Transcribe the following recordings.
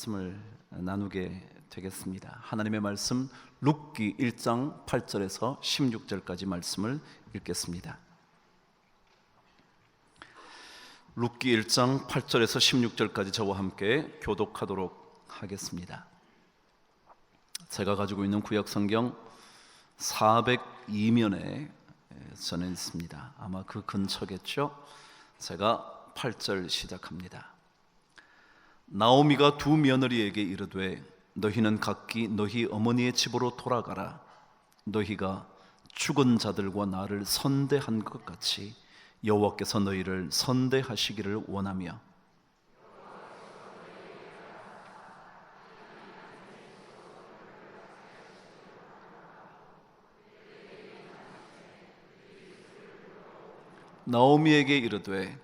말씀을 나누게 되겠습니다. 하나님의 말씀 룻기 1장 8절에서 16절까지 말씀을 읽겠습니다. 룻기 1장 8절에서 16절까지 저와 함께 교독하도록 하겠습니다. 제가 가지고 있는 구약 성경 402면에 전해 있습니다. 아마 그 근처겠죠? 제가 8절 시작합니다. 나오미가 두 며느리에게 이르되 너희는 각기 너희 어머니의 집으로 돌아가라. 너희가 죽은 자들과 나를 선대한 것 같이 여호와께서 너희를 선대하시기를 원하며 나오미에게 이르되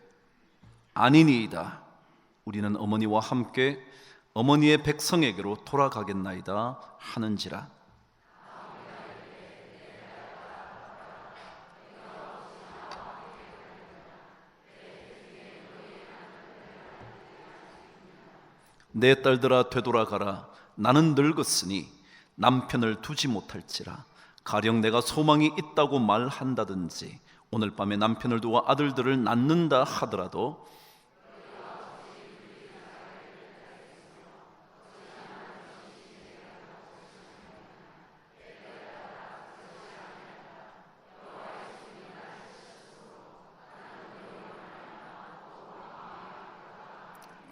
아니니이다. 우리는 어머니와 함께 어머니의 백성에게로 돌아가겠나이다 하는지라. 내 딸들아 되돌아가라. 나는 늙었으니 남편을 두지 못할지라. 가령 내가 소망이 있다고 말한다든지 오늘 밤에 남편을 두어 아들들을 낳는다 하더라도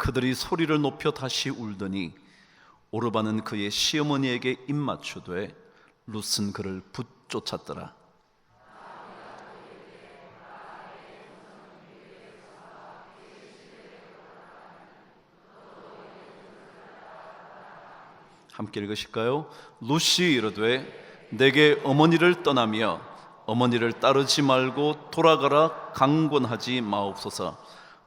그들이 소리를 높여 다시 울더니 오르바는 그의 시어머니에게 입맞추되 룻은 그를 붙쫓았더라. 함께 읽으실까요? 룻이 이르되 내게 어머니를 떠나며 어머니를 따르지 말고 돌아가라 강권하지 마옵소서.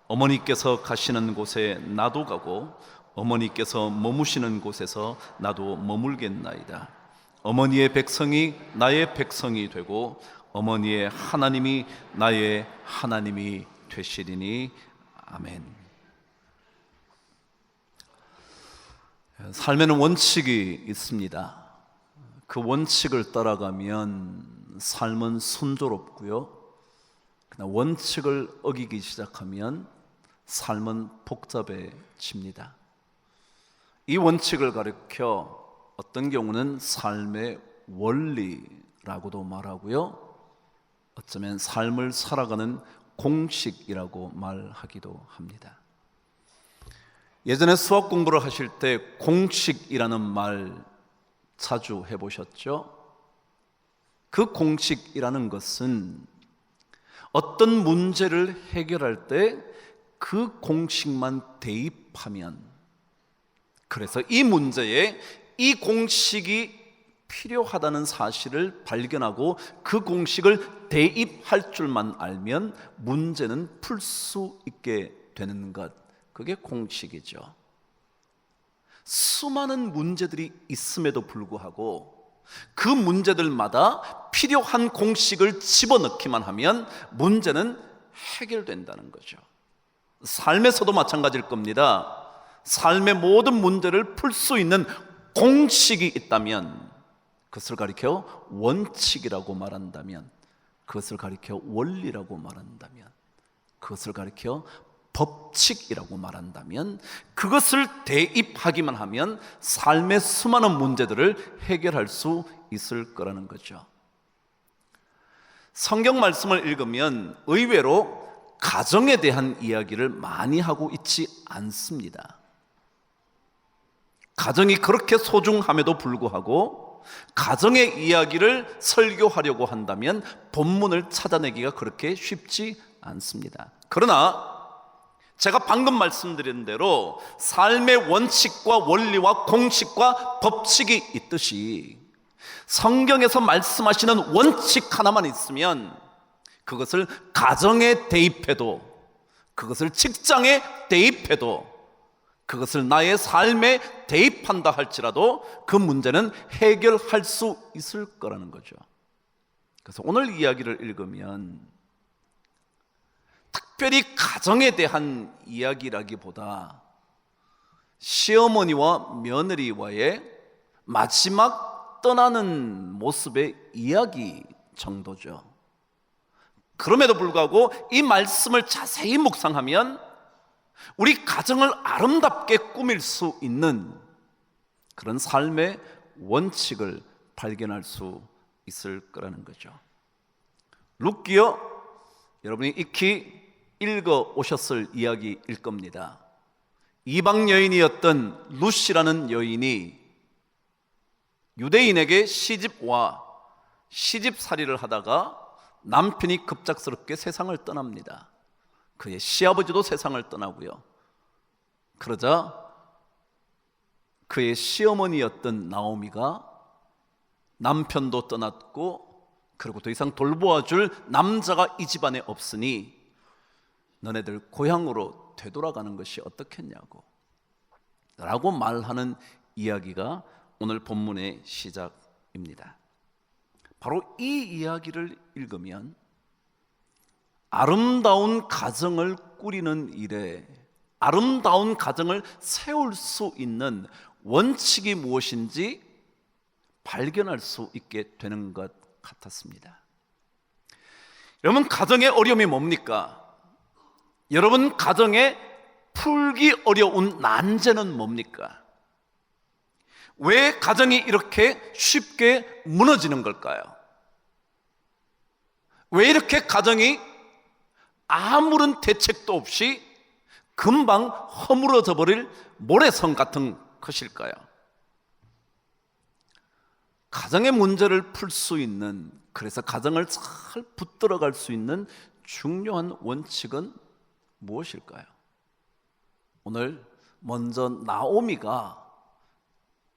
어머니께서 가시는 곳에 나도 가고 어머니께서 머무시는 곳에서 나도 머물겠나이다. 어머니의 백성이 나의 백성이 되고 어머니의 하나님이 나의 하나님이 되시리니 아멘. 삶에는 원칙이 있습니다. 그 원칙을 따라가면 삶은 순조롭고요. 그러나 원칙을 어기기 시작하면 삶은 복잡해집니다. 이 원칙을 가리켜 어떤 경우는 삶의 원리라고도 말하고요, 어쩌면 삶을 살아가는 공식이라고 말하기도 합니다. 예전에 수학 공부를 하실 때 공식이라는 말 자주 해보셨죠? 그 공식이라는 것은 어떤 문제를 해결할 때 그 공식만 대입하면, 그래서 이 문제에 이 공식이 필요하다는 사실을 발견하고 그 공식을 대입할 줄만 알면 문제는 풀 수 있게 되는 것, 그게 공식이죠. 수많은 문제들이 있음에도 불구하고 그 문제들마다 필요한 공식을 집어넣기만 하면 문제는 해결된다는 거죠. 삶에서도 마찬가지일 겁니다. 삶의 모든 문제를 풀 수 있는 공식이 있다면, 그것을 가리켜 원칙이라고 말한다면, 그것을 가리켜 원리라고 말한다면, 그것을 가리켜 법칙이라고 말한다면, 그것을 대입하기만 하면 삶의 수많은 문제들을 해결할 수 있을 거라는 거죠. 성경 말씀을 읽으면 의외로 가정에 대한 이야기를 많이 하고 있지 않습니다. 가정이 그렇게 소중함에도 불구하고 가정의 이야기를 설교하려고 한다면 본문을 찾아내기가 그렇게 쉽지 않습니다. 그러나 제가 방금 말씀드린 대로 삶의 원칙과 원리와 공식과 법칙이 있듯이 성경에서 말씀하시는 원칙 하나만 있으면 그것을 가정에 대입해도, 그것을 직장에 대입해도, 그것을 나의 삶에 대입한다 할지라도 그 문제는 해결할 수 있을 거라는 거죠. 그래서 오늘 이야기를 읽으면 특별히 가정에 대한 이야기라기보다 시어머니와 며느리와의 마지막 떠나는 모습의 이야기 정도죠. 그럼에도 불구하고 이 말씀을 자세히 묵상하면 우리 가정을 아름답게 꾸밀 수 있는 그런 삶의 원칙을 발견할 수 있을 거라는 거죠. 룻기요, 여러분이 익히 읽어 오셨을 이야기일 겁니다. 이방 여인이었던 룻이라는 여인이 유대인에게 시집와 시집살이를 하다가 남편이 급작스럽게 세상을 떠납니다. 그의 시아버지도 세상을 떠나고요. 그러자 그의 시어머니였던 나오미가 남편도 떠났고 그리고 더 이상 돌보아줄 남자가 이 집안에 없으니 너네들 고향으로 되돌아가는 것이 어떻겠냐고 라고 말하는 이야기가 오늘 본문의 시작입니다. 바로 이 이야기를 읽으면 아름다운 가정을 꾸리는 일에 아름다운 가정을 세울 수 있는 원칙이 무엇인지 발견할 수 있게 되는 것 같았습니다. 여러분, 가정의 어려움이 뭡니까? 여러분, 가정에 풀기 어려운 난제는 뭡니까? 왜 가정이 이렇게 쉽게 무너지는 걸까요? 왜 이렇게 가정이 아무런 대책도 없이 금방 허물어져 버릴 모래성 같은 것일까요? 가정의 문제를 풀 수 있는, 그래서 가정을 잘 붙들어갈 수 있는 중요한 원칙은 무엇일까요? 오늘 먼저 나오미가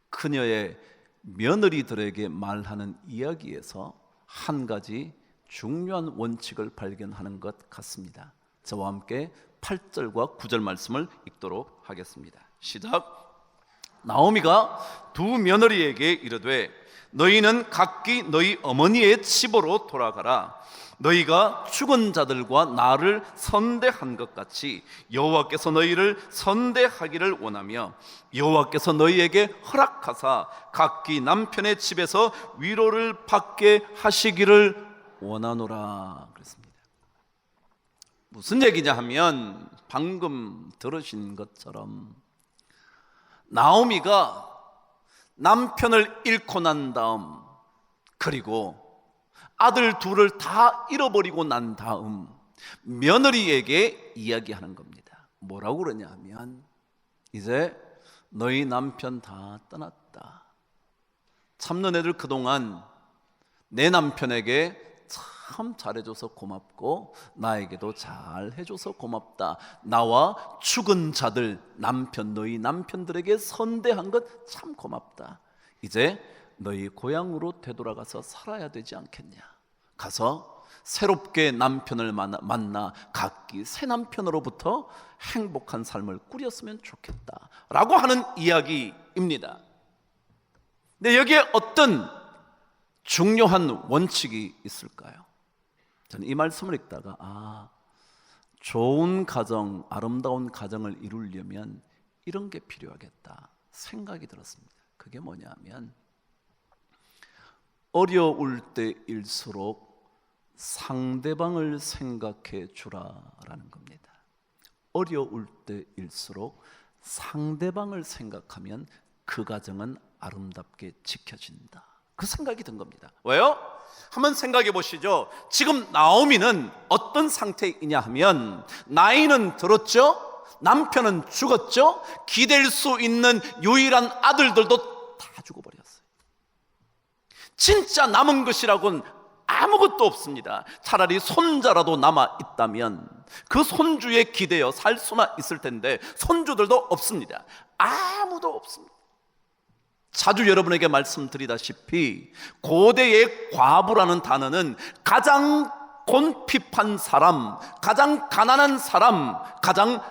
그녀의 며느리들에게 말하는 이야기에서 한 가지 중요한 원칙을 발견하는 것 같습니다. 저와 함께 8절과 9절 말씀을 읽도록 하겠습니다. 시작. 나오미가 두 며느리에게 이르되 너희는 각기 너희 어머니의 집으로 돌아가라. 너희가 죽은 자들과 나를 선대한 것 같이 여호와께서 너희를 선대하기를 원하며 여호와께서 너희에게 허락하사 각기 남편의 집에서 위로를 받게 하시기를 원하노라 그랬습니다. 무슨 얘기냐 하면 방금 들으신 것처럼 나오미가 남편을 잃고 난 다음, 그리고 아들 둘을 다 잃어버리고 난 다음 며느리에게 이야기하는 겁니다. 뭐라고 그러냐 하면 이제 너희 남편 다 떠났다. 참는 애들 그동안 내 남편에게 참 잘해줘서 고맙고 나에게도 잘해줘서 고맙다. 나와 죽은 자들 남편, 너희 남편들에게 선대한 것 참 고맙다. 이제 너희 고향으로 되돌아가서 살아야 되지 않겠냐. 가서 새롭게 남편을 만나 각기 새 남편으로부터 행복한 삶을 꾸렸으면 좋겠다 라고 하는 이야기입니다. 근데 여기에 어떤 중요한 원칙이 있을까요? 저는 이 말씀을 읽다가 좋은 가정, 아름다운 가정을 이루려면 이런 게 필요하겠다 생각이 들었습니다. 그게 뭐냐면 어려울 때일수록 상대방을 생각해 주라라는 겁니다. 어려울 때일수록 상대방을 생각하면 그 가정은 아름답게 지켜진다. 그 생각이 든 겁니다. 왜요? 한번 생각해 보시죠. 지금 나오미는 어떤 상태이냐 하면 나이는 들었죠? 남편은 죽었죠? 기댈 수 있는 유일한 아들들도 다 죽어버렸어요. 진짜 남은 것이라고는 아무것도 없습니다. 차라리 손자라도 남아 있다면 그 손주에 기대어 살 수나 있을 텐데 손주들도 없습니다. 아무도 없습니다. 자주 여러분에게 말씀드리다시피 고대의 과부라는 단어는 가장 곤핍한 사람, 가장 가난한 사람, 가장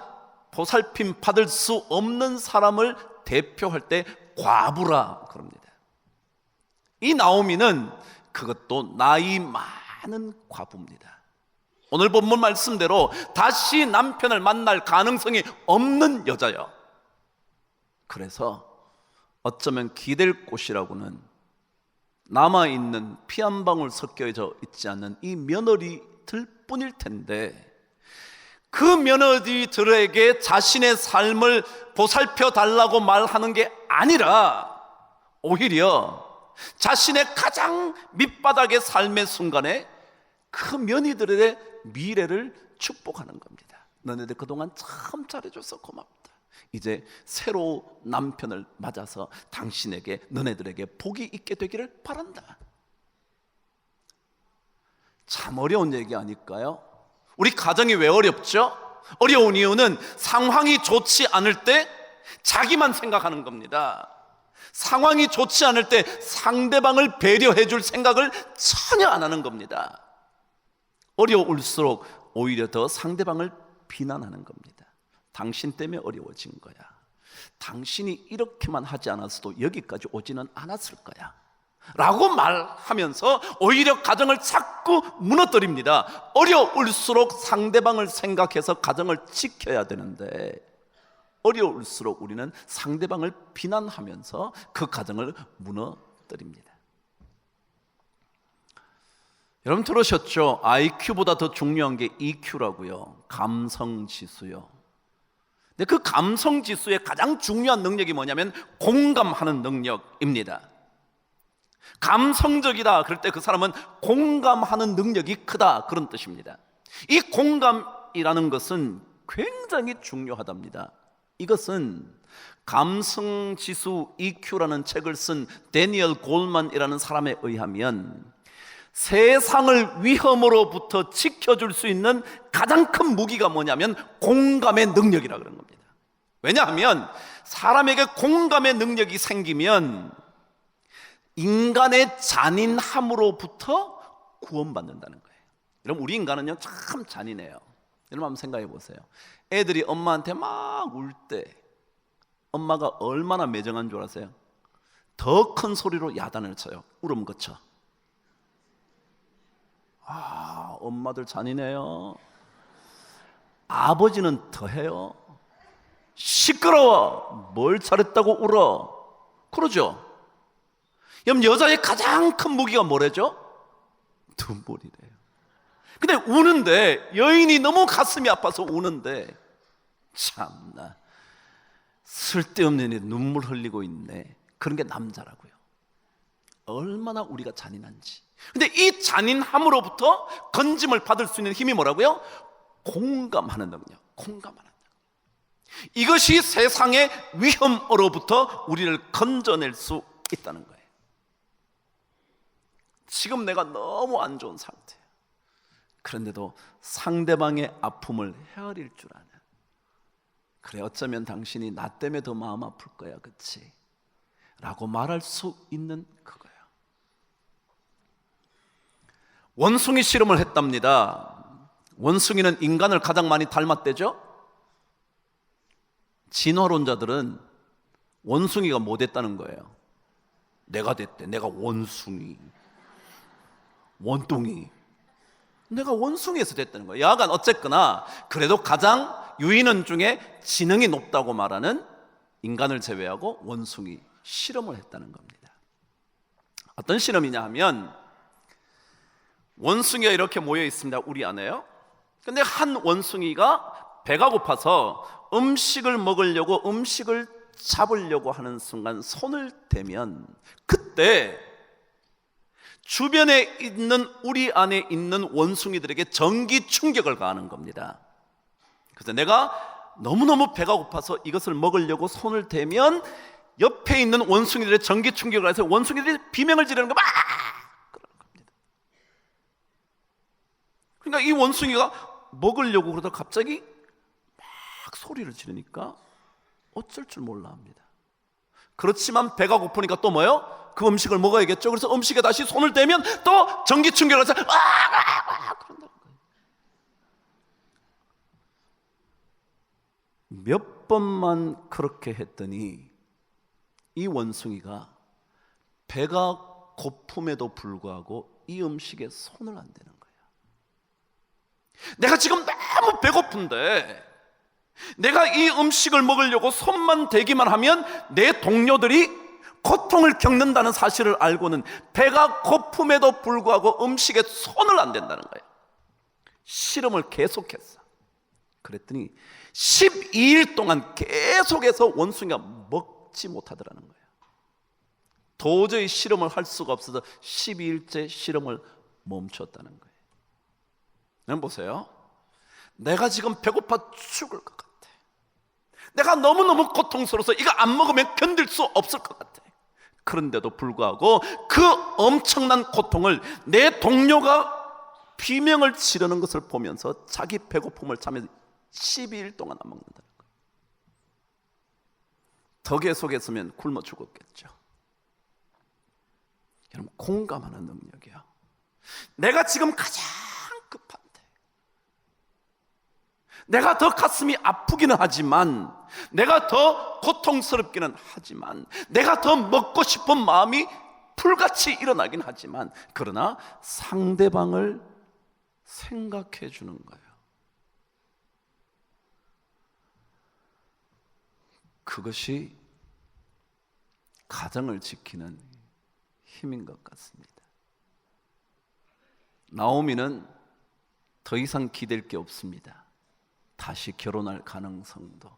보살핌 받을 수 없는 사람을 대표할 때 과부라 그럽니다. 이 나오미는 그것도 나이 많은 과부입니다. 오늘 본문 말씀대로 다시 남편을 만날 가능성이 없는 여자요. 그래서 어쩌면 기댈 곳이라고는 남아있는 피 한 방울 섞여져 있지 않는 이 며느리들 뿐일 텐데, 그 며느리들에게 자신의 삶을 보살펴 달라고 말하는 게 아니라 오히려 자신의 가장 밑바닥의 삶의 순간에 그 며느리들의 미래를 축복하는 겁니다. 너네들 그동안 참 잘해줘서 고맙다. 이제 새로 남편을 맞아서 당신에게, 너네들에게 복이 있게 되기를 바란다. 참 어려운 얘기 아닐까요? 우리 가정이 왜 어렵죠? 어려운 이유는 상황이 좋지 않을 때 자기만 생각하는 겁니다. 상황이 좋지 않을 때 상대방을 배려해 줄 생각을 전혀 안 하는 겁니다. 어려울수록 오히려 더 상대방을 비난하는 겁니다. 당신 때문에 어려워진 거야. 당신이 이렇게만 하지 않았어도 여기까지 오지는 않았을 거야 라고 말하면서 오히려 가정을 자꾸 무너뜨립니다. 어려울수록 상대방을 생각해서 가정을 지켜야 되는데, 어려울수록 우리는 상대방을 비난하면서 그 가정을 무너뜨립니다. 여러분 들으셨죠? IQ보다 더 중요한 게 EQ라고요. 감성지수요. 근데 그 감성지수의 가장 중요한 능력이 뭐냐면 공감하는 능력입니다. 감성적이다 그럴 때 그 사람은 공감하는 능력이 크다, 그런 뜻입니다. 이 공감이라는 것은 굉장히 중요하답니다. 이것은 감성지수 EQ라는 책을 쓴 데니얼 골만이라는 사람에 의하면 세상을 위험으로부터 지켜줄 수 있는 가장 큰 무기가 뭐냐면 공감의 능력이라 그런 겁니다. 왜냐하면 사람에게 공감의 능력이 생기면 인간의 잔인함으로부터 구원받는다는 거예요. 여러분, 우리 인간은요 참 잔인해요. 여러분 한번 생각해 보세요. 애들이 엄마한테 막 울 때 엄마가 얼마나 매정한 줄 아세요? 더 큰 소리로 야단을 쳐요. 울음 거쳐. 엄마들 잔인해요. 아버지는 더해요. 시끄러워. 뭘 잘했다고 울어. 그러죠. 그럼 여자의 가장 큰 무기가 뭐래죠? 눈물이래요. 근데 우는데, 여인이 너무 가슴이 아파서 우는데, 참나 쓸데없는 일에 눈물 흘리고 있네. 그런 게 남자라고요. 얼마나 우리가 잔인한지. 근데 이 잔인함으로부터 건짐을 받을 수 있는 힘이 뭐라고요? 공감하는 능력. 공감하는 능력. 이것이 세상의 위험으로부터 우리를 건져낼 수 있다는 거예요. 지금 내가 너무 안 좋은 상태예요. 그런데도 상대방의 아픔을 헤아릴 줄 아는, 그래 어쩌면 당신이 나 때문에 더 마음 아플 거야, 그치? 라고 말할 수 있는 그거예요. 원숭이 실험을 했답니다. 원숭이는 인간을 가장 많이 닮았대죠? 진화론자들은 원숭이가 뭐 됐다는 거예요? 내가 됐대. 내가 원숭이, 원뚱이, 내가 원숭이에서 됐다는 거예요. 여하간 어쨌거나 그래도 가장 유인원 중에 지능이 높다고 말하는 인간을 제외하고 원숭이 실험을 했다는 겁니다. 어떤 실험이냐 하면, 원숭이가 이렇게 모여 있습니다. 우리 안에요. 근데 한 원숭이가 배가 고파서 음식을 먹으려고, 음식을 잡으려고 하는 순간 손을 대면, 그때 주변에 있는, 우리 안에 있는 원숭이들에게 전기 충격을 가하는 겁니다. 그래서 내가 너무너무 배가 고파서 이것을 먹으려고 손을 대면 옆에 있는 원숭이들의 전기 충격을 해서 원숭이들이 비명을 지르는 거 막 그러는 겁니다. 그러니까 이 원숭이가 먹으려고 그러다가 갑자기 막 소리를 지르니까 어쩔 줄 몰라 합니다. 그렇지만 배가 고프니까 또 뭐요? 그 음식을 먹어야겠죠. 그래서 음식에 다시 손을 대면 또 전기 충격을 해서 그런다는 거예요. 몇 번만 그렇게 했더니 이 원숭이가 배가 고품에도 불구하고 이 음식에 손을 안 대는 거야. 내가 지금 너무 배고픈데 내가 이 음식을 먹으려고 손만 대기만 하면 내 동료들이 고통을 겪는다는 사실을 알고는 배가 고픔에도 불구하고 음식에 손을 안 댄다는 거예요. 실험을 계속했어. 그랬더니 12일 동안 계속해서 원숭이가 먹지 못하더라는 거예요. 도저히 실험을 할 수가 없어서 12일째 실험을 멈췄다는 거예요. 여러분 보세요. 내가 지금 배고파 죽을 것 같아. 내가 너무너무 고통스러워서 이거 안 먹으면 견딜 수 없을 것 같아. 그런데도 불구하고 그 엄청난 고통을 내 동료가 비명을 지르는 것을 보면서 자기 배고픔을 참으면서 12일 동안 안 먹는다는 거예요. 더 계속했으면 굶어 죽었겠죠. 여러분, 공감하는 능력이야. 내가 지금 가장 급한데, 내가 더 가슴이 아프기는 하지만, 내가 더 고통스럽기는 하지만, 내가 더 먹고 싶은 마음이 불같이 일어나긴 하지만, 그러나 상대방을 생각해 주는 거예요. 그것이 가정을 지키는 힘인 것 같습니다. 나오미는 더 이상 기댈 게 없습니다. 다시 결혼할 가능성도,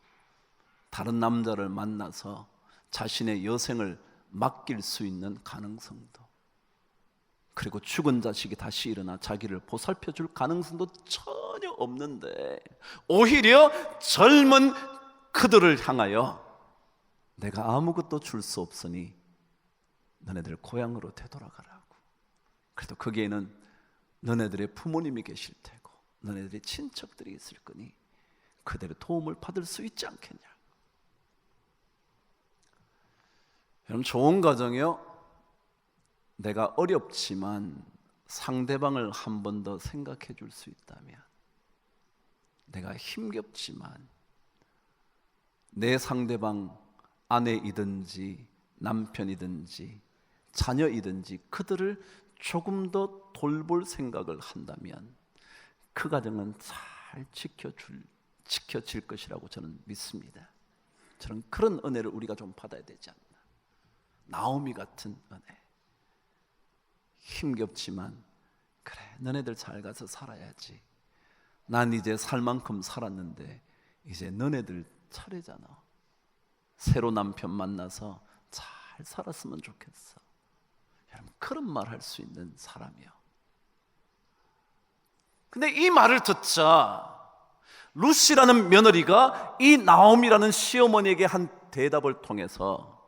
다른 남자를 만나서 자신의 여생을 맡길 수 있는 가능성도, 그리고 죽은 자식이 다시 일어나 자기를 보살펴 줄 가능성도 전혀 없는데, 오히려 젊은 그들을 향하여 내가 아무것도 줄 수 없으니 너네들 고향으로 되돌아가라고. 그래도 거기에는 너네들의 부모님이 계실 테고 너네들의 친척들이 있을 거니 그들의 도움을 받을 수 있지 않겠냐. 여러분, 좋은 가정이요, 내가 어렵지만 상대방을 한 번 더 생각해 줄 수 있다면, 내가 힘겹지만 내 상대방 아내이든지 남편이든지 자녀이든지 그들을 조금 더 돌볼 생각을 한다면 그 가정은 잘 지켜질 것이라고 저는 믿습니다. 저는 그런 은혜를 우리가 좀 받아야 되지 않나. 나오미 같은 은혜. 힘겹지만 그래, 너네들 잘 가서 살아야지. 난 이제 살 만큼 살았는데 이제 너네들 차례잖아. 새로 남편 만나서 잘 살았으면 좋겠어. 여러분, 그런 말 할 수 있는 사람이요. 근데 이 말을 듣자 루시라는 며느리가 이 나옴이라는 시어머니에게 한 대답을 통해서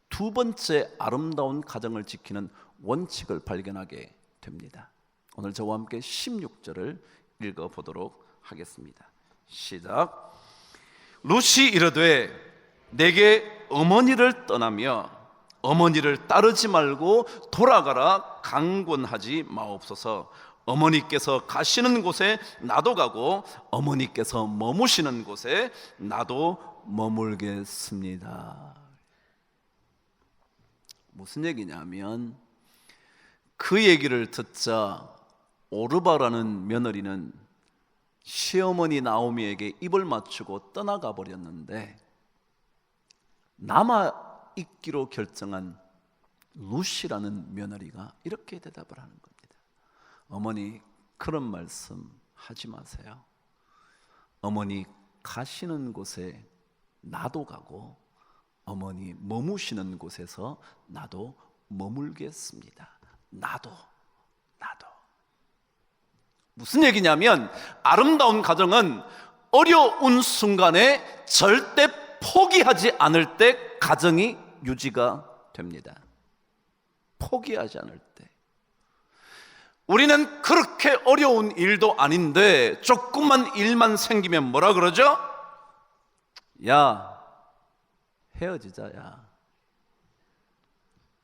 두 번째 아름다운 가정을 지키는 원칙을 발견하게 됩니다. 오늘 저와 함께 16절을 읽어보도록 하겠습니다. 시작. 루시 이르되 내게 어머니를 떠나며 어머니를 따르지 말고 돌아가라 강권하지 마옵소서. 어머니께서 가시는 곳에 나도 가고 어머니께서 머무시는 곳에 나도 머물겠습니다. 무슨 얘기냐면, 그 얘기를 듣자 오르바라는 며느리는 시어머니 나오미에게 입을 맞추고 떠나가 버렸는데, 남아 있기로 결정한 루시라는 며느리가 이렇게 대답을 하는 겁니다. 어머니, 그런 말씀 하지 마세요. 어머니 가시는 곳에 나도 가고 어머니 머무시는 곳에서 나도 머물겠습니다. 나도. 무슨 얘기냐면, 아름다운 가정은 어려운 순간에 절대 포기하지 않을 때 가정이 유지가 됩니다. 포기하지 않을 때. 우리는 그렇게 어려운 일도 아닌데 조금만 일만 생기면 뭐라 그러죠? 야, 헤어지자.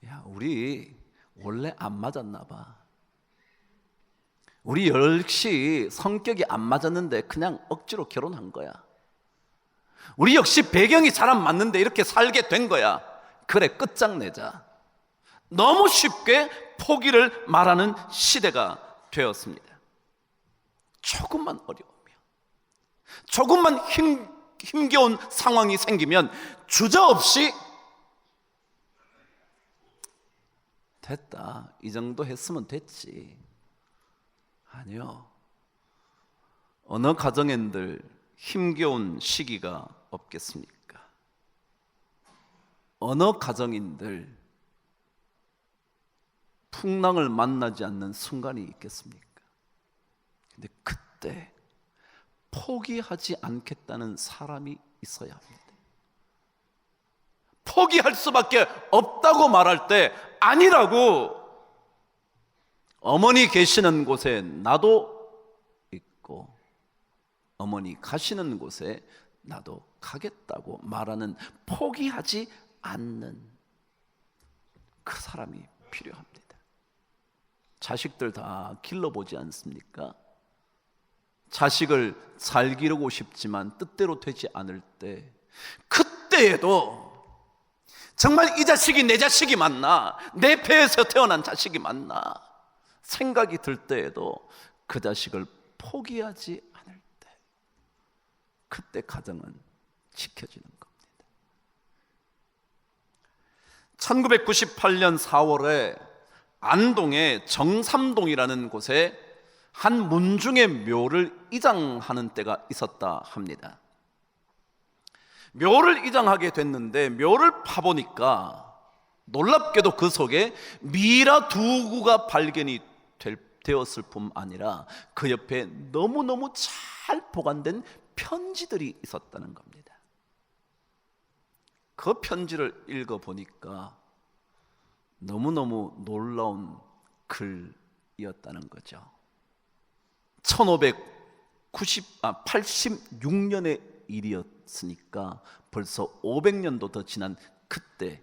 야, 우리 원래 안 맞았나 봐. 우리 역시 성격이 안 맞았는데 그냥 억지로 결혼한 거야. 우리 역시 배경이 잘 안 맞는데 이렇게 살게 된 거야. 그래, 끝장내자. 너무 쉽게 포기를 말하는 시대가 되었습니다. 조금만 어려우면, 조금만 힘겨운 상황이 생기면 주저없이 됐다, 이 정도 했으면 됐지. 아니요. 어느 가정엔들 힘겨운 시기가 없겠습니까? 어느 가정인들 풍랑을 만나지 않는 순간이 있겠습니까? 근데 그때 포기하지 않겠다는 사람이 있어야 합니다. 포기할 수밖에 없다고 말할 때 아니라고, 어머니 계시는 곳에 나도 있고 어머니 가시는 곳에 나도 가겠다고 말하는, 포기하지 않는 그 사람이 필요합니다. 자식들 다 길러보지 않습니까? 자식을 잘 기르고 싶지만 뜻대로 되지 않을 때, 그때에도 정말 이 자식이 내 자식이 맞나, 내 배에서 태어난 자식이 맞나 생각이 들 때에도 그 자식을 포기하지 않을 때, 그때 가정은 지켜지는 겁니다. 1998년 4월에 안동의 정삼동이라는 곳에 한 문중의 묘를 이장하는 때가 있었다 합니다. 묘를 이장하게 됐는데 묘를 파보니까 놀랍게도 그 속에 미라 두구가 발견이 되었을 뿐 아니라 그 옆에 너무너무 잘 보관된 편지들이 있었다는 겁니다. 그 편지를 읽어보니까 너무너무 놀라운 글이었다는 거죠. 1586년의 일이었으니까 벌써 500년도 더 지난 그때,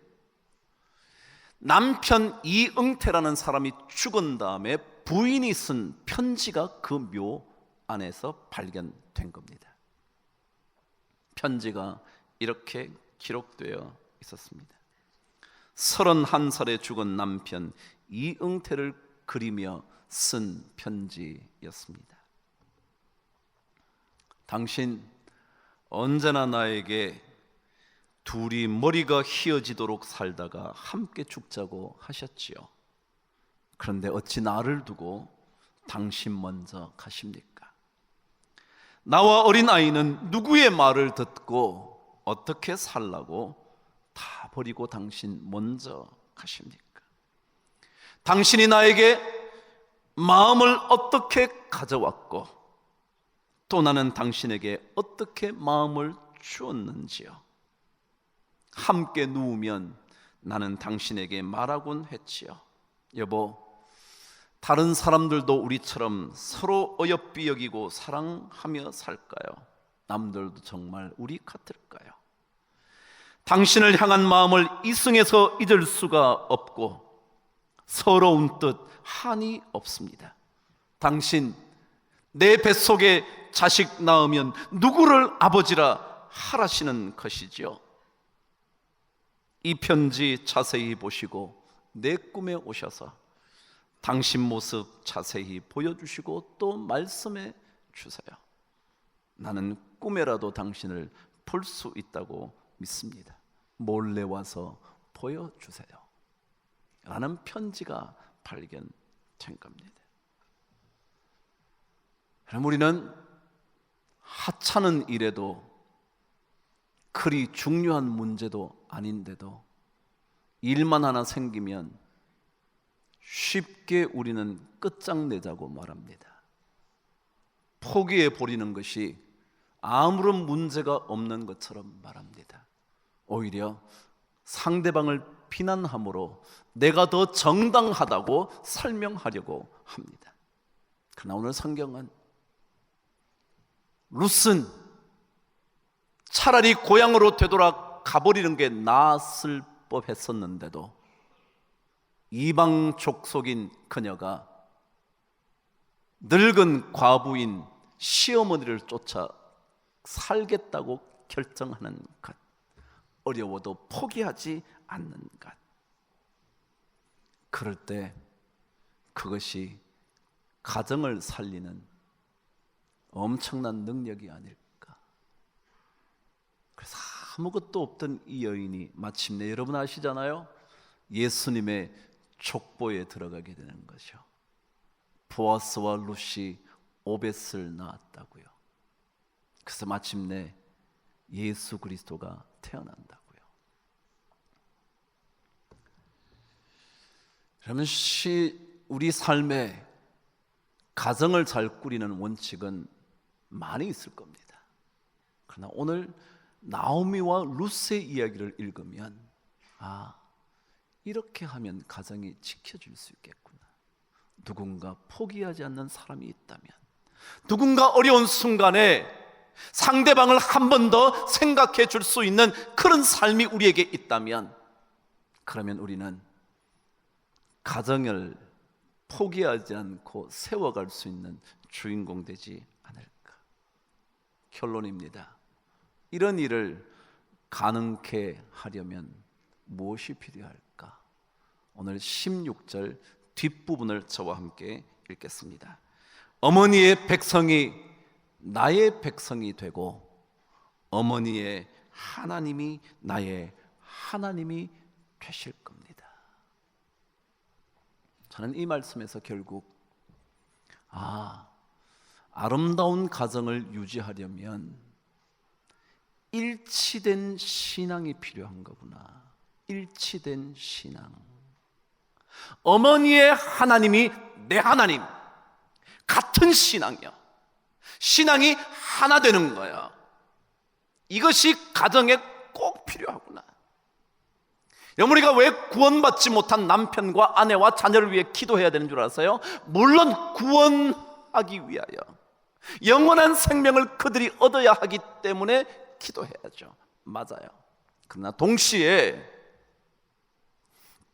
남편 이응태라는 사람이 죽은 다음에 부인이 쓴 편지가 그 묘 안에서 발견된 겁니다. 편지가 이렇게 기록되어 있었습니다. 31살에 죽은 남편 이응태를 그리며 쓴 편지였습니다. 당신 언제나 나에게 둘이 머리가 휘어지도록 살다가 함께 죽자고 하셨지요. 그런데 어찌 나를 두고 당신 먼저 가십니까? 나와 어린아이는 누구의 말을 듣고 어떻게 살라고 다 버리고 당신 먼저 가십니까? 당신이 나에게 마음을 어떻게 가져왔고 또 나는 당신에게 어떻게 마음을 주었는지요. 함께 누우면 나는 당신에게 말하곤 했지요. 여보, 다른 사람들도 우리처럼 서로 어여삐 여기고 사랑하며 살까요? 남들도 정말 우리 같을까요? 당신을 향한 마음을 이승에서 잊을 수가 없고 서러운 뜻 한이 없습니다. 당신 내 뱃속에 자식 낳으면 누구를 아버지라 하라시는 것이지요. 이 편지 자세히 보시고 내 꿈에 오셔서 당신 모습 자세히 보여주시고 또 말씀해 주세요. 나는 꿈에라도 당신을 볼 수 있다고 믿습니다. 몰래 와서 보여주세요. 라는 편지가 발견된 겁니다. 그럼 우리는 하찮은 일에도, 그리 중요한 문제도 아닌데도 일만 하나 생기면 쉽게 우리는 끝장내자고 말합니다. 포기해 버리는 것이 아무런 문제가 없는 것처럼 말합니다. 오히려 상대방을 비난함으로 내가 더 정당하다고 설명하려고 합니다. 그러나 오늘 성경은 룻은 차라리 고향으로 되돌아 가버리는 게 나았을 법했었는데도 이방 족속인 그녀가 늙은 과부인 시어머니를 쫓아 살겠다고 결정하는 것, 어려워도 포기하지 않는 것, 그럴 때 그것이 가정을 살리는 엄청난 능력이 아닐까. 그래서 아무것도 없던 이 여인이 마침내, 여러분 아시잖아요, 예수님의 족보에 들어가게 되는 것이요. 보아스와 룻이 오벳을 낳았다고요. 그래서 마침내 예수 그리스도가 태어난다고요. 그러면 우리 삶에 가정을 잘 꾸리는 원칙은 많이 있을 겁니다. 그러나 오늘 나오미와 룻의 이야기를 읽으면, 이렇게 하면 가정이 지켜질 수 있겠구나. 누군가 포기하지 않는 사람이 있다면, 누군가 어려운 순간에 상대방을 한 번 더 생각해 줄 수 있는 그런 삶이 우리에게 있다면, 그러면 우리는 가정을 포기하지 않고 세워갈 수 있는 주인공 되지 않을까. 결론입니다. 이런 일을 가능케 하려면 무엇이 필요할까? 오늘 16절 뒷부분을 저와 함께 읽겠습니다. 어머니의 백성이 나의 백성이 되고 어머니의 하나님이 나의 하나님이 되실 겁니다. 저는 이 말씀에서 결국 아름다운 가정을 유지하려면 일치된 신앙이 필요한 거구나. 일치된 신앙. 어머니의 하나님이 내 하나님, 같은 신앙이요. 신앙이 하나 되는 거예요. 이것이 가정에 꼭 필요하구나. 우리가 왜 구원받지 못한 남편과 아내와 자녀를 위해 기도해야 되는 줄 아세요? 물론 구원하기 위하여 영원한 생명을 그들이 얻어야 하기 때문에 기도해야죠. 맞아요. 그러나 동시에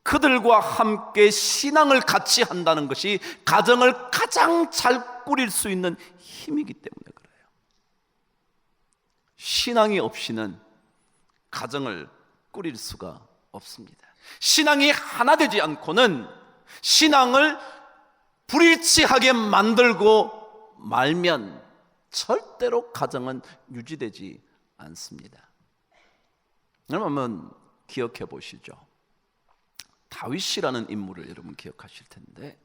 그들과 함께 신앙을 같이 한다는 것이 가정을 가장 잘 꾸릴 수 있는 힘이기 때문에 그래요. 신앙이 없이는 가정을 꾸릴 수가 없습니다. 신앙이 하나 되지 않고는 신앙을 불일치하게 만들고 말면 절대로 가정은 유지되지 않습니다. 여러분 기억해 보시죠. 다윗이라는 인물을 여러분 기억하실 텐데,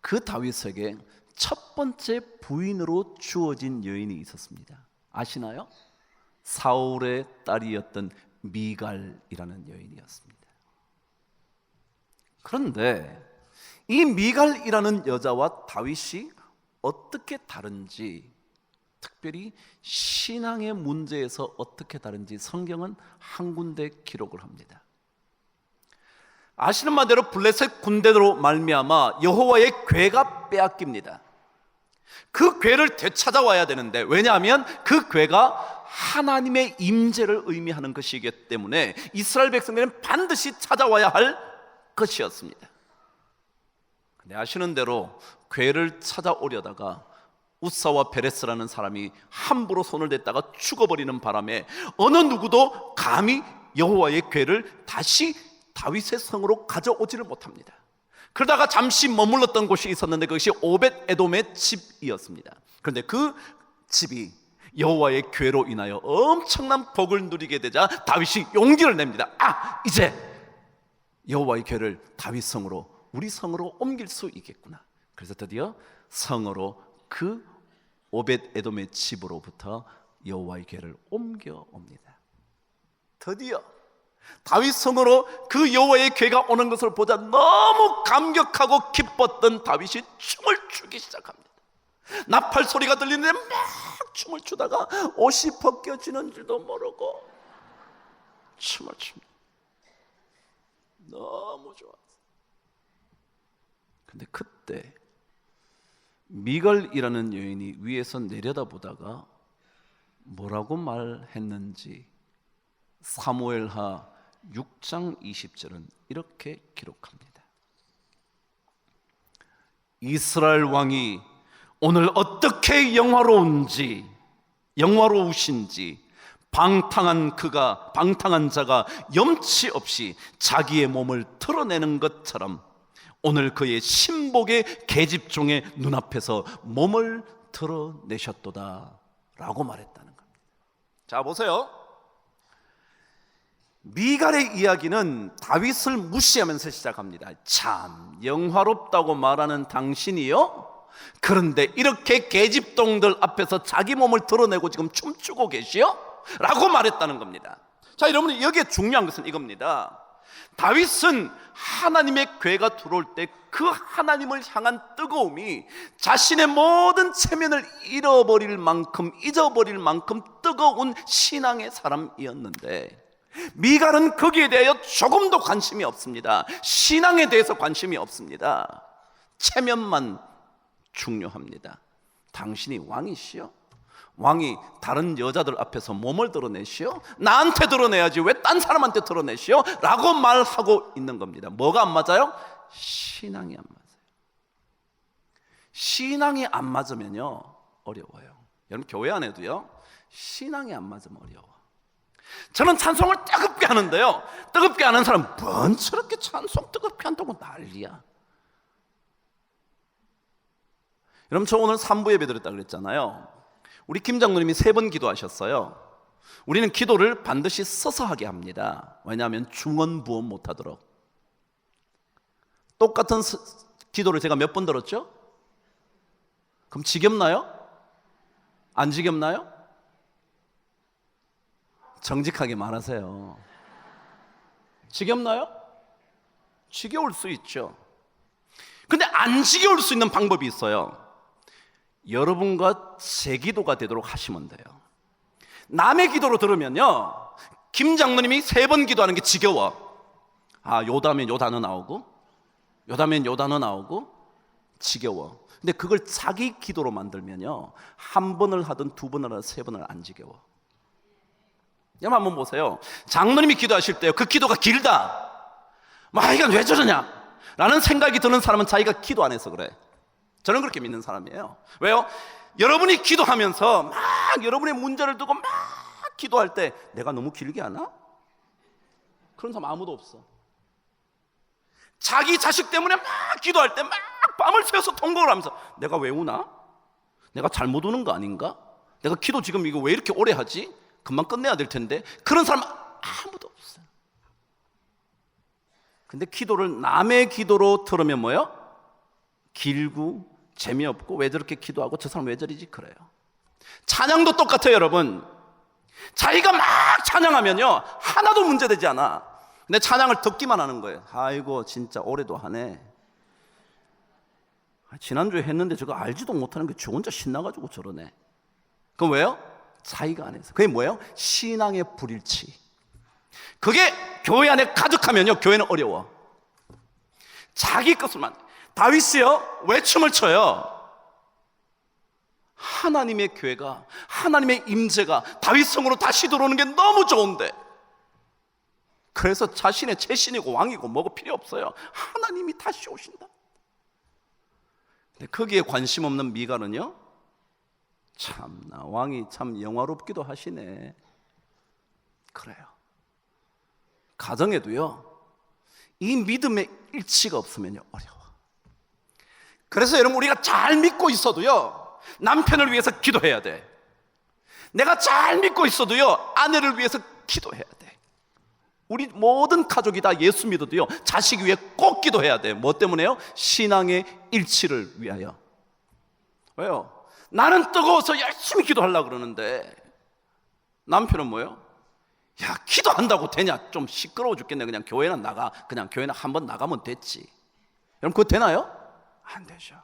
그 다윗에게 첫 번째 부인으로 주어진 여인이 있었습니다. 아시나요? 사울의 딸이었던 미갈이라는 여인이었습니다. 그런데 이 미갈이라는 여자와 다윗이 어떻게 다른지, 특별히 신앙의 문제에서 어떻게 다른지 성경은 한 군데 기록을 합니다. 아시는 바대로 블레셋 군대로 말미암아 여호와의 궤가 빼앗깁니다. 그 궤를 되찾아와야 되는데, 왜냐하면 그 궤가 하나님의 임재를 의미하는 것이기 때문에 이스라엘 백성들은 반드시 찾아와야 할 것이었습니다. 근데 아시는 대로 궤를 찾아오려다가 우사와 베레스라는 사람이 함부로 손을 댔다가 죽어버리는 바람에 어느 누구도 감히 여호와의 궤를 다시 다윗의 성으로 가져오지를 못합니다. 그러다가 잠시 머물렀던 곳이 있었는데 그것이 오벳 에돔의 집이었습니다. 그런데 그 집이 여호와의 궤로 인하여 엄청난 복을 누리게 되자 다윗이 용기를 냅니다. 이제 여호와의 궤를 다윗 성으로, 우리 성으로 옮길 수 있겠구나. 그래서 드디어 성으로, 그 오벳 에돔의 집으로부터 여호와의 궤를 옮겨옵니다. 드디어 다윗 성으로 그 여호와의 궤가 오는 것을 보자 너무 감격하고 기뻤던 다윗이 춤을 추기 시작합니다. 나팔 소리가 들리는데 막 춤을 추다가 옷이 벗겨지는 줄도 모르고 춤을 춥니다. 너무 좋았어요. 근데 그때 미갈이라는 여인이 위에서 내려다보다가 뭐라고 말했는지 사무엘하 6장 20절은 이렇게 기록합니다. 이스라엘 왕이 오늘 어떻게 영화로우신지 방탕한 자가 염치 없이 자기의 몸을 드러내는 것처럼 오늘 그의 신복의 계집종의 눈앞에서 몸을 드러내셨도다 라고 말했다는 겁니다. 자, 보세요. 미갈의 이야기는 다윗을 무시하면서 시작합니다. 참 영화롭다고 말하는 당신이요? 그런데 이렇게 계집종들 앞에서 자기 몸을 드러내고 지금 춤추고 계시오? 라고 말했다는 겁니다. 자, 여러분, 여기에 중요한 것은 이겁니다. 다윗은 하나님의 괴가 들어올 때 그 하나님을 향한 뜨거움이 자신의 모든 체면을 잊어버릴 만큼 뜨거운 신앙의 사람이었는데, 미갈은 거기에 대하여 조금도 관심이 없습니다. 신앙에 대해서 관심이 없습니다. 체면만 중요합니다. 당신이 왕이시여? 왕이 다른 여자들 앞에서 몸을 드러내시오? 나한테 드러내야지 왜 딴 사람한테 드러내시오? 라고 말하고 있는 겁니다. 뭐가 안 맞아요? 신앙이 안 맞아요. 신앙이 안 맞으면요 어려워요. 여러분, 교회 안에도요 신앙이 안 맞으면 어려워. 저는 찬송을 뜨겁게 하는데요, 뜨겁게 하는 사람 뭔 저렇게 찬송 뜨겁게 한다고 난리야. 여러분, 저 오늘 3부 예배 드렸다 그랬잖아요. 우리 김 장로님이 3번 기도하셨어요. 우리는 기도를 반드시 서서 하게 합니다. 왜냐하면 중언부언 못하도록. 똑같은 기도를 제가 몇 번 들었죠? 그럼 지겹나요? 안 지겹나요? 정직하게 말하세요. 지겹나요? 지겨울 수 있죠. 근데 안 지겨울 수 있는 방법이 있어요. 여러분과 제 기도가 되도록 하시면 돼요. 남의 기도로 들으면요, 김 장로님이 3번 기도하는 게 지겨워. 요 다음엔 요 단어 나오고, 요 다음엔 요 단어 나오고, 지겨워. 근데 그걸 자기 기도로 만들면요, 1번을 하든 2번을 하든 3번을 안 지겨워. 여러분, 한번 보세요. 장로님이 기도하실 때 그 기도가 길다, 이건 왜 저러냐 라는 생각이 드는 사람은 자기가 기도 안 해서 그래. 저는 그렇게 믿는 사람이에요. 왜요? 여러분이 기도하면서 막 여러분의 문제를 두고 막 기도할 때 내가 너무 길게 하나? 그런 사람 아무도 없어. 자기 자식 때문에 막 기도할 때 막 밤을 새워서 통곡을 하면서 내가 왜 우나? 내가 잘못 우는 거 아닌가? 내가 기도 지금 이거 왜 이렇게 오래 하지? 금방 끝내야 될 텐데. 그런 사람 아무도 없어요. 근데 기도를 남의 기도로 들으면 뭐예요? 길고 재미없고, 왜 저렇게 기도하고 저 사람 왜 저리지? 그래요. 찬양도 똑같아요, 여러분. 자기가 막 찬양하면요 하나도 문제되지 않아. 근데 찬양을 듣기만 하는 거예요. 아이고 진짜 올해도 하네. 지난주에 했는데 저거 알지도 못하는 게 저 혼자 신나가지고 저러네. 그건 왜요? 자기가 안 해서. 그게 뭐예요? 신앙의 불일치. 그게 교회 안에 가득하면요 교회는 어려워. 자기 것을만. 다윗이요 왜 춤을 춰요? 하나님의 교회가, 하나님의 임재가 다윗 성으로 다시 들어오는 게 너무 좋은데, 그래서 자신의 최신이고 왕이고 뭐고 필요 없어요. 하나님이 다시 오신다. 근데 거기에 관심 없는 미갈은요, 참나 왕이 참 영화롭기도 하시네. 그래요. 가정에도요 이 믿음의 일치가 없으면요 어려워. 그래서 여러분, 우리가 잘 믿고 있어도요 남편을 위해서 기도해야 돼. 내가 잘 믿고 있어도요 아내를 위해서 기도해야 돼. 우리 모든 가족이 다 예수 믿어도요 자식 위해 꼭 기도해야 돼. 뭐 때문에요? 신앙의 일치를 위하여. 왜요? 나는 뜨거워서 열심히 기도하려고 그러는데 남편은 뭐예요? 야, 기도한다고 되냐? 좀 시끄러워 죽겠네. 그냥 교회는 나가. 그냥 교회는 한번 나가면 됐지. 여러분, 그거 되나요? 안 되죠.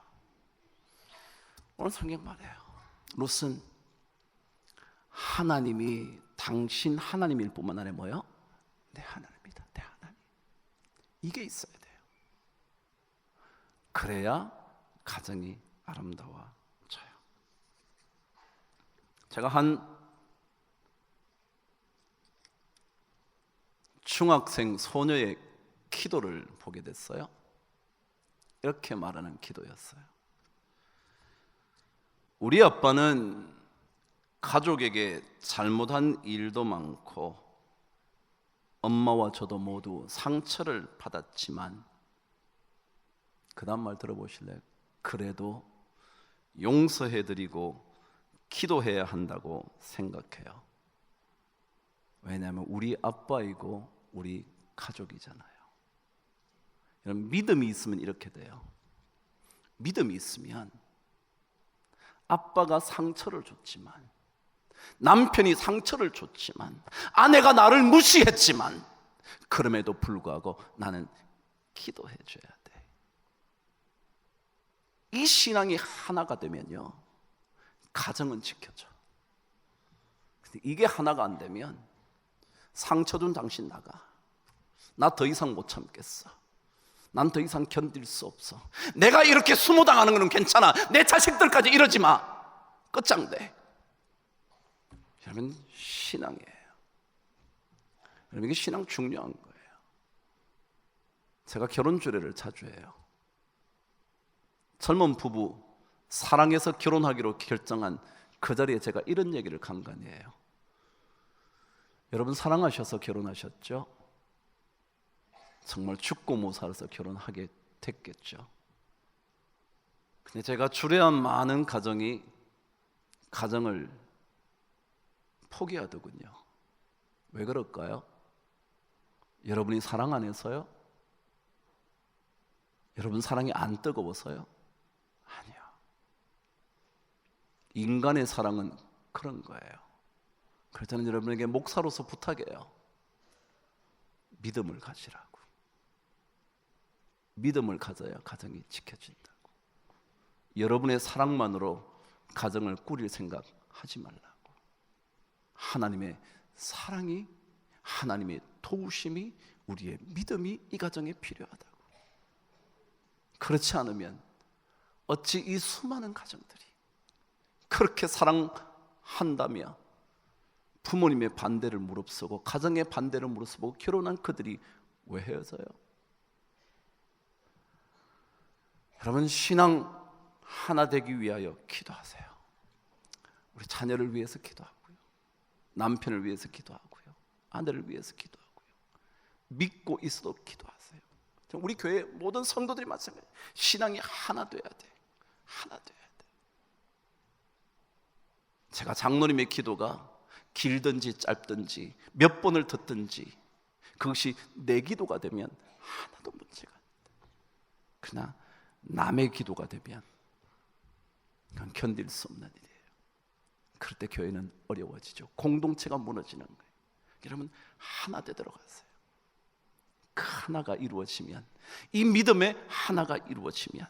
오늘 성경 말해요. 롯은 하나님이 당신 하나님일 뿐만 아니라 뭐요? 내 하나님이다. 내 하나님. 이게 있어야 돼요. 그래야 가정이 아름다워져요. 제가 한 중학생 소녀의 기도를 보게 됐어요. 이렇게 말하는 기도였어요. 우리 아빠는 가족에게 잘못한 일도 많고 엄마와 저도 모두 상처를 받았지만 그 다음 말 들어보실래요? 그래도 용서해드리고 기도해야 한다고 생각해요. 왜냐하면 우리 아빠이고 우리 가족이잖아요. 여러분, 믿음이 있으면 이렇게 돼요. 믿음이 있으면 아빠가 상처를 줬지만, 남편이 상처를 줬지만, 아내가 나를 무시했지만, 그럼에도 불구하고 나는 기도해 줘야 돼. 이 신앙이 하나가 되면요, 가정은 지켜져. 근데 이게 하나가 안 되면 상처 준 당신 나가. 나 더 이상 못 참겠어. 난 더 이상 견딜 수 없어. 내가 이렇게 수모당하는 거는 괜찮아. 내 자식들까지 이러지 마. 끝장돼. 여러분, 신앙이에요. 여러분, 이게 신앙 중요한 거예요. 제가 결혼 주례를 자주 해요. 젊은 부부 사랑해서 결혼하기로 결정한 그 자리에 제가 이런 얘기를 간간히 해요. 여러분, 사랑하셔서 결혼하셨죠? 정말 죽고 못 살아서 결혼하게 됐겠죠. 근데 제가 주례한 많은 가정이 가정을 포기하더군요. 왜 그럴까요? 여러분이 사랑 안 해서요? 여러분 사랑이 안 뜨거워서요? 아니요. 인간의 사랑은 그런 거예요. 그래서 저는 여러분에게 목사로서 부탁해요. 믿음을 가지라고. 믿음을 가져야 가정이 지켜진다고. 여러분의 사랑만으로 가정을 꾸릴 생각 하지 말라고. 하나님의 사랑이, 하나님의 도우심이, 우리의 믿음이 이 가정에 필요하다고. 그렇지 않으면 어찌 이 수많은 가정들이 그렇게 사랑한다며 부모님의 반대를 무릅쓰고 가정의 반대를 무릅쓰고 결혼한 그들이 왜 헤어져요? 여러분, 신앙 하나 되기 위하여 기도하세요. 우리 자녀를 위해서 기도하고요, 남편을 위해서 기도하고요, 아내를 위해서 기도하고요, 믿고 있어도 기도하세요. 우리 교회 모든 성도들이 마찬가지예요. 신앙이 하나 돼야 돼. 하나 돼야 돼. 제가 장로님의 기도가 길든지 짧든지 몇 번을 듣든지 그것이 내 기도가 되면 하나도 문제가 안 돼. 그러나 남의 기도가 되면 그건 견딜 수 없는 일이에요. 그럴 때 교회는 어려워지죠. 공동체가 무너지는 거예요. 여러분, 하나 되도록 하세요. 그 하나가 이루어지면, 이 믿음의 하나가 이루어지면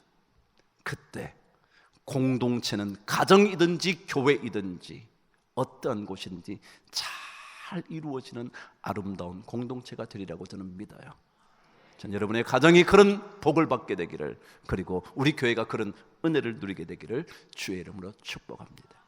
그때 공동체는 가정이든지 교회이든지 어떠한 곳인지 잘 이루어지는 아름다운 공동체가 되리라고 저는 믿어요. 전 여러분의 가정이 그런 복을 받게 되기를, 그리고 우리 교회가 그런 은혜를 누리게 되기를 주의 이름으로 축복합니다.